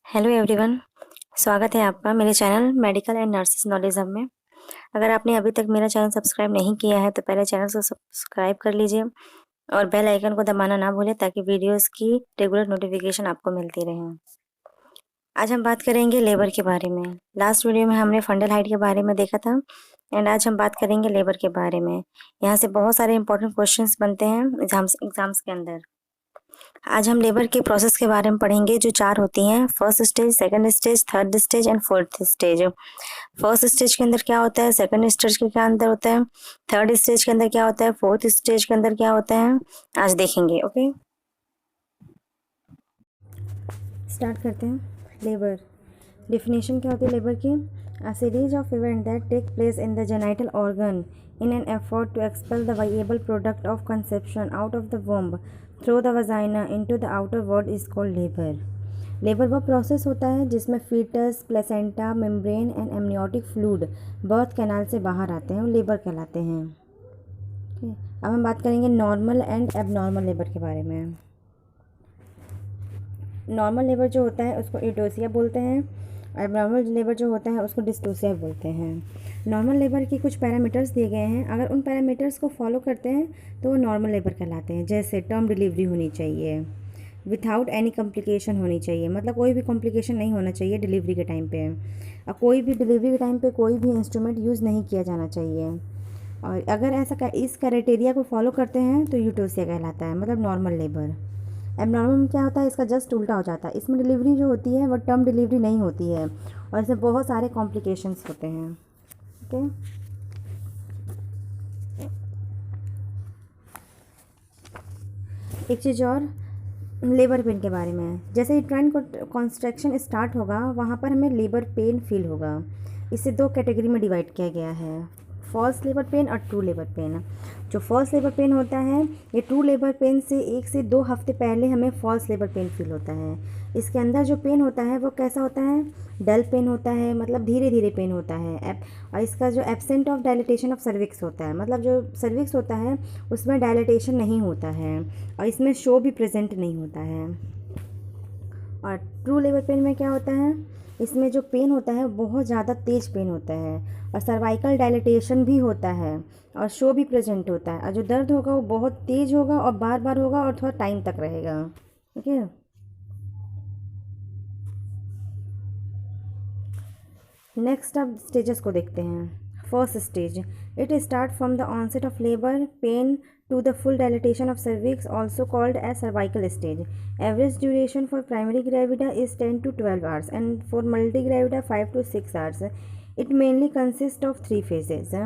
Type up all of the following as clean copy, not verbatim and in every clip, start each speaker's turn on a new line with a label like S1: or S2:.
S1: Hello everyone, स्वागत है आपका मेरे channel medical and nurses knowledge hub में। अगर आपने अभी तक मेरा चैनल सब्सक्राइब नहीं किया है तो पहले चैनल को सब्सक्राइब कर लीजिए और बेल आइकन को दबाना ना भूलें ताकि वीडियोस की रेगुलर नोटिफिकेशन आपको मिलती रहे। आज हम बात करेंगे लेबर के बारे में। लास्ट वीडियो में हमने फंडल हाइट के बारे में देखा था एंड आज हम बात करेंगे लेबर के बारे में। यहाँ से बहुत सारे इंपॉर्टेंट क्वेश्चंस बनते हैं एग्जाम्स के अंदर। आज हम लेबर के प्रोसेस के बारे में पढ़ेंगे जो 4 होती हैं: first stage, second stage, third stage and fourth stage. First stage के अंदर क्या होता है, सेकंड स्टेज के क्या अंदर होता है, थर्ड स्टेज के अंदर क्या होता है, फोर्थ स्टेज के अंदर क्या होता है, आज देखेंगे। ओके, स्टार्ट करते हैं। लेबर डिफिनेशन क्या होती है लेबर की? A series of event that take place in the genital organ in an effort to expel the viable product of conception out of the womb through the vagina into the outer world is called labor. Labour वह process होता है जिसमें foetus, placenta, membrane and amniotic fluid birth canal से बाहर आते हैं और labour कहलाते हैं। अब हम बात करेंगे नॉर्मल एंड एबनॉर्मल लेबर के बारे में। नॉर्मल लेबर जो होता है उसको यूटोसिया बोलते हैं, एबनॉर्मल लेबर जो होता है उसको डिस्टोसिया बोलते हैं। नॉर्मल लेबर की कुछ पैरामीटर्स दिए गए हैं, अगर उन पैरामीटर्स को फॉलो करते हैं तो वो नॉर्मल लेबर कहलाते हैं। जैसे टर्म डिलीवरी होनी चाहिए, विथआउट एनी कॉम्प्लिकेशन होनी चाहिए, मतलब कोई भी कॉम्प्लिकेशन नहीं होना चाहिए डिलीवरी के टाइम पे, और कोई भी डिलीवरी के टाइम पे कोई भी इंस्ट्रूमेंट यूज़ नहीं किया जाना चाहिए। और अगर ऐसा इस क्राइटेरिया को फॉलो करते हैं तो यूटोसिया कहलाता है, मतलब नॉर्मल लेबर। एबनॉर्मल में क्या होता है, इसका जस्ट उल्टा हो जाता है। इसमें डिलीवरी जो होती है वो टर्म डिलीवरी नहीं होती है और इसमें बहुत सारे कॉम्प्लिकेशंस होते हैं। ओके, एक चीज़ और लेबर पेन के बारे में। जैसे यूट्राइन कॉन्स्ट्रक्शन स्टार्ट होगा वहाँ पर हमें लेबर पेन फील होगा। इसे 2 कैटेगरी में डिवाइड किया गया है, फॉल्स लेबर पेन और ट्रू लेबर पेन। जो फॉल्स लेबर पेन होता है ये ट्रू लेबर पेन से 1 से 2 हफ्ते पहले हमें फॉल्स लेबर पेन फील होता है। इसके अंदर जो पेन होता है वो कैसा होता है, डल पेन होता है, मतलब धीरे धीरे पेन होता है। और इसका जो absent of dilatation of cervix होता है, मतलब जो सर्विक्स होता है उसमें डायलिटेशन नहीं होता है और इसमें शो भी प्रेजेंट नहीं होता है। और ट्रू लेबर पेन में क्या होता है, इसमें जो पेन होता है बहुत ज़्यादा तेज़ पेन होता है और सर्वाइकल डायलिटेशन भी होता है और शो भी प्रेजेंट होता है, और जो दर्द होगा वो बहुत तेज़ होगा और बार बार होगा और थोड़ा टाइम तक रहेगा। ठीक है, नेक्स्ट अब स्टेजेस को देखते हैं। First stage, it start from the onset of labour pain to the full dilatation of cervix, also called as cervical stage. Average duration for primary gravida is 10 to 12 hours and for multigravida 5 to 6 hours. It mainly consists of 3 phases.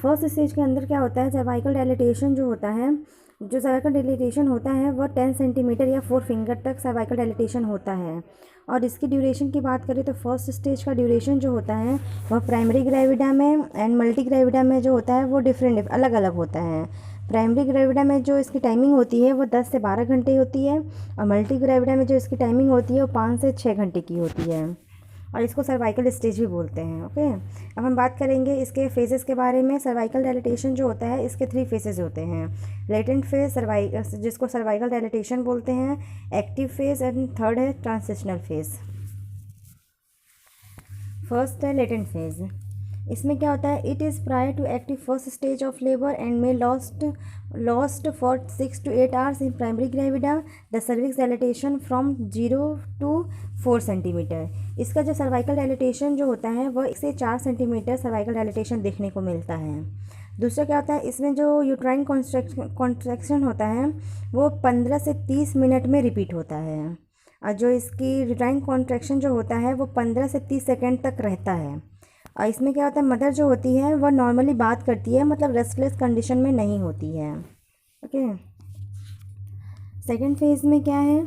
S1: First stage के अंदर क्या होता है, cervical dilatation जो होता है, जो cervical dilatation होता है वह 10 सेंटीमीटर या 4 फिंगर तक सर्वाइकल डायलिटेशन होता है। और इसकी ड्यूरेशन की बात करें तो फर्स्ट स्टेज का ड्यूरेशन जो होता है वह प्राइमरी ग्रेविडा में एंड मल्टी ग्रेविडा में जो होता है वो डिफरेंट अलग अलग होता है। प्राइमरी ग्रेविडा में जो इसकी टाइमिंग होती है वो 10 से 12 घंटे होती है और मल्टी ग्रेविडा में जो इसकी टाइमिंग होती है वो 5 से 6 घंटे की होती है और इसको सर्वाइकल स्टेज भी बोलते हैं। ओके, अब हम बात करेंगे इसके फेजेस के बारे में। सर्वाइकल डायलिटेशन जो होता है इसके 3 फेजेस होते हैं, लेटेंट फेज जिसको सर्वाइकल डायलिटेशन बोलते हैं, एक्टिव फेज एंड थर्ड है ट्रांजिशनल फेज। फर्स्ट है लेटेंट फेज। इसमें क्या होता है, it is prior to active first stage of labour and may lost for 6 to 8 hours in primary gravida the cervix dilatation from 0 to 4 centimetre. इसका जो cervical dilatation जो होता है वह 1 से 4 सेंटीमीटर सर्वाइकल डायलिटेशन देखने को मिलता है। दूसरा क्या होता है, इसमें जो यूट्राइन कॉन्ट्रैक्शन होता है वो 15 से 30 मिनट में रिपीट होता है और जो इसकी यूट्राइन कॉन्ट्रैक्शन जो होता है वो 15 से 30 सेकेंड तक रहता है। और इसमें क्या होता है, मदर जो होती है वह नॉर्मली बात करती है, मतलब रेस्टलेस कंडीशन में नहीं होती है। ओके, सेकेंड फेज में क्या है,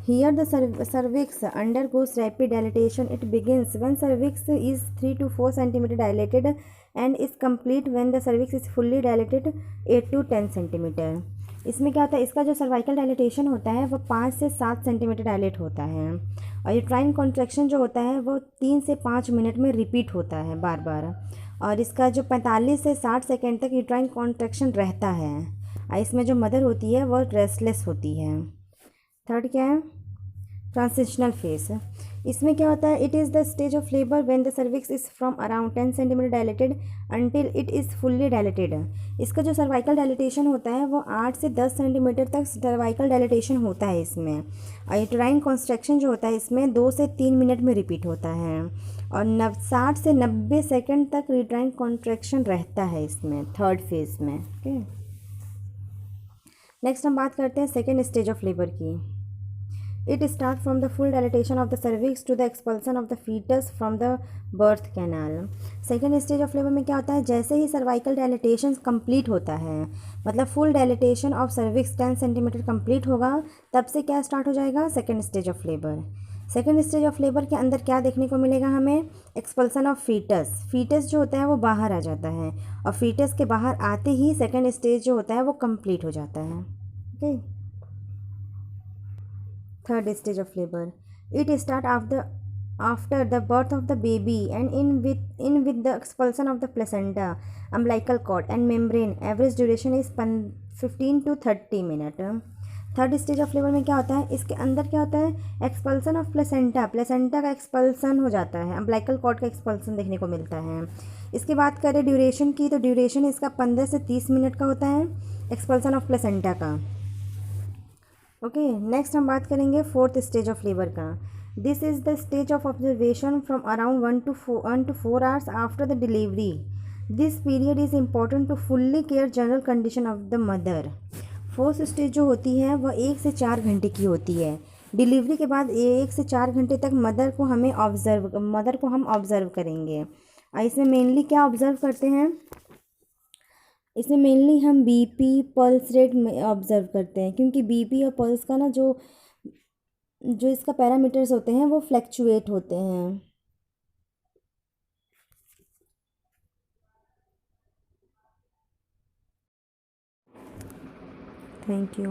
S1: here the cervix undergoes rapid dilatation. It begins when cervix is 3 to 4 centimeter dilated and is complete when the cervix is fully dilated 8 to 10 centimeter. इसमें क्या होता है, इसका जो सर्वाइकल डायलिटेशन होता है वो 5 से 7 सेंटीमीटर डायलेट होता है और यूट्राइन कॉन्ट्रैक्शन जो होता है वो 3 से 5 मिनट में रिपीट होता है बार बार, और इसका जो 45 से 60 सेकेंड तक यूट्राइन कॉन्ट्रैक्शन रहता है और इसमें जो मदर होती है वो रेस्टलेस होती है। थर्ड क्या है, ट्रांजिशनल फेस, इसमें क्या होता है, it is the stage of labour when the cervix is from around 10 centimetre dilated until it is fully dilated. इसका जो सर्वाइकल डायलेटेशन होता है वो 8 से 10 सेंटीमीटर तक सर्वाइकल डायलेटेशन होता है इसमें। और यूटेराइन कॉन्स्ट्रक्शन जो होता है इसमें 2 से 3 मिनट में रिपीट होता है और 60 से 90 सेकेंड तक यूटेराइन कॉन्ट्रैक्शन रहता है इसमें थर्ड फेज में। ओके, नेक्स्ट हम बात करते हैं सेकेंड स्टेज ऑफ लेबर की। It start from the full dilatation of the cervix to the expulsion of the foetus from the birth canal. Second stage of labour में क्या होता है, जैसे ही सर्वाइकल डायलेटेशन कंप्लीट होता है, मतलब full dilatation of cervix 10 centimetre complete होगा, तब से क्या स्टार्ट हो जाएगा, second stage of labour. Second stage of labour के अंदर क्या देखने को मिलेगा हमें, एक्सपल्सन ऑफ फीटस। फीटस जो होता है वो बाहर आ जाता है और फीटस के बाहर आते ही सेकेंड स्टेज जो होता है वो कंप्लीट हो जाता है। Okay, third stage of labor, it start after the birth of the baby and in with the expulsion of the placenta, umbilical cord and membrane. Average duration is 15 to 30 minute. Third stage of labour में क्या होता है, इसके अंदर क्या होता है, expulsion of placenta, placenta का एक्सपल्सन हो जाता है, अम्बिलाइकल कॉर्ड का एक्सपल्सन देखने को मिलता है। इसकी बात करें ड्यूरेशन की, तो ड्यूरेशन इसका 15 से 30 मिनट का होता है एक्सपल्सन ऑफ प्लेसेंटा का। ओके, नेक्स्ट हम बात करेंगे फोर्थ स्टेज ऑफ लेबर का। This is the stage of observation from around 1 to 4 hours after the delivery. This period is important to fully care general condition of the mother. Fourth stage जो होती है वह 1 से 4 घंटे की होती है। डिलीवरी के बाद 1 से 4 घंटे तक मदर को हम ऑब्ज़र्व करेंगे। और इसमें मेनली क्या ऑब्ज़र्व करते हैं, इसमें मेनली हम बीपी पल्स रेट में ऑब्ज़र्व करते हैं, क्योंकि बीपी और पल्स का ना जो जो इसका पैरामीटर्स होते हैं वो फ्लैक्चुएट होते हैं। Thank you.